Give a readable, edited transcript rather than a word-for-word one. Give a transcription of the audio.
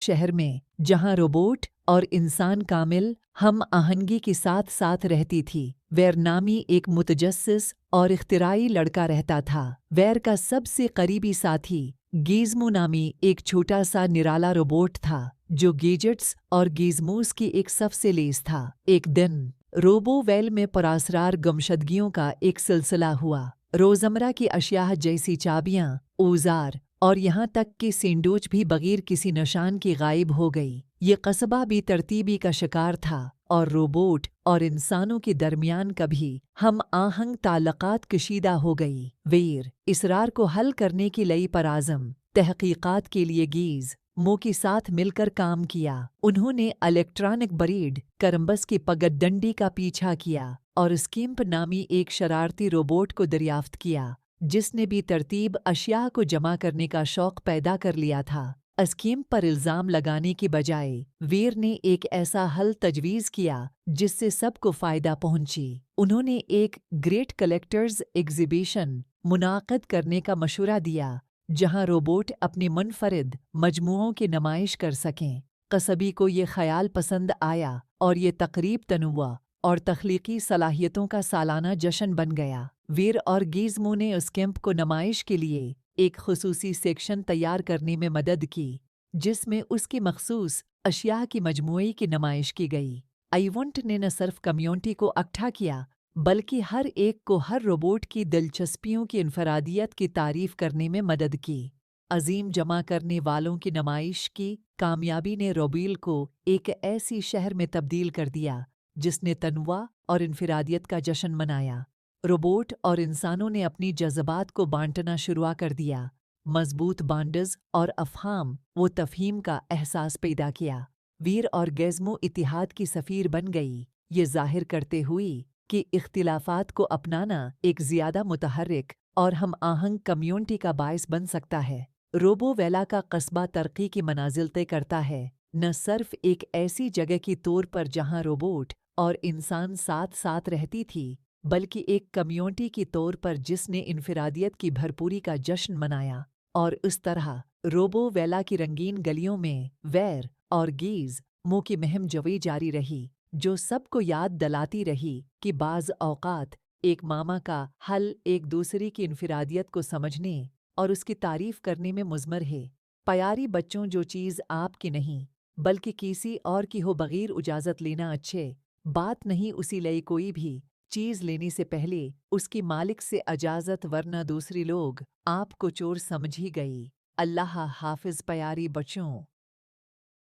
शहर में जहां रोबोट और इंसान कामिल हम आहंगी के साथ साथ रहती थी। वैर नामी एक मुतजस्सिस और इख्तिराई लड़का रहता था। वैर का सबसे करीबी साथी गीज़्मो नामी एक छोटा सा निराला रोबोट था जो गैजेट्स और गीज़मोस की एक सफ से लेस था। एक दिन रोबो वेल में पुरअसरार गुमशदगियों का एक सिलसिला हुआ। रोज़मर्रा की अशिया जैसी चाबियां, औजार और यहाँ तक कि सैंडविच भी बगैर किसी निशान के गायब हो गई। ये कस्बा भी तरतीबी का शिकार था और रोबोट और इंसानों के दरमियान कभी हम आहंग ताल्लुकात कशीदा हो गई। वेर इसरार को हल करने की लई पर आज़म तहकीकात के लिए गीज़मो के साथ मिलकर काम किया। उन्होंने इलेक्ट्रॉनिक ब्रेड करम्बस की पगडंडी का पीछा किया और स्किम्प नामी एक शरारती रोबोट को दरियाफ्त किया जिसने भी तरतीब अशिया को जमा करने का शौक पैदा कर लिया था। स्कीम पर इल्ज़ाम लगाने की बजाय वीर ने एक ऐसा हल तजवीज़ किया जिससे सबको फ़ायदा पहुंची। उन्होंने एक ग्रेट कलेक्टर्स एग्ज़िबिशन मुनाक़िद करने का मशवरा दिया जहां रोबोट अपने मुनफरिद मजमुओं की नुमाइश कर सकें। कस्बी को ये ख्याल पसंद आया और ये तकरीब तनुव्वुअ और तख्लीकी सलाहियतों का सालाना जश्न बन गया। वीर और गीज़मो ने उस कैंप को नुमाइश के लिए एक खुसूसी सेक्शन तैयार करने में मदद की जिसमें उसकी मखसूस अशिया की मजमूई की नुमाइश की गई। इवेंट ने न सिर्फ कम्युनिटी को इकट्ठा किया बल्कि हर एक को हर रोबोट की दिलचस्पियों की इनफरादियत की तारीफ करने में मदद की। अजीम जमा करने वालों की नुमाइश की कामयाबी ने रोबील को एक ऐसी शहर में तब्दील कर दिया जिसने तनवा और इनफरादियत का जश्न मनाया। रोबोट और इंसानों ने अपनी जज्बात को बांटना शुरू कर दिया। मजबूत बांडज और अफहाम वो तफहीम का एहसास पैदा किया। वीर और गीज़मो इतिहाद की सफ़ीर बन गई, ये जाहिर करते हुए कि इख्तिलाफात को अपनाना एक ज़्यादा मुतहर्रिक और हम आहंग कम्युनिटी का बायस बन सकता है। रोबो वेला का कस्बा तरक्की की मनाजिल तय करता है, न सिर्फ एक ऐसी जगह की तौर पर जहां रोबोट और इंसान साथ साथ रहती थी बल्कि एक कम्युनिटी की तौर पर जिसने इनफरादियत की भरपूरी का जश्न मनाया। और उस तरह रोबो वेला की रंगीन गलियों में वैर और गीज़मो की मुहिम जवी जारी रही जो सबको याद दिलाती रही कि बाज़ औक़ात एक मामा का हल एक दूसरे की इनफरादियत को समझने और उसकी तारीफ करने में मुज़मर है। प्यारी बच्चों, जो चीज़ आपकी नहीं बल्कि किसी और की हो बगैर इजाज़त लेना अच्छे बात नहीं। उसी लिए कोई भी चीज़ लेने से पहले उसकी मालिक से इजाज़त, वरना दूसरी लोग आपको चोर समझ ही गई। अल्लाह हाफ़िज़ प्यारी बच्चों।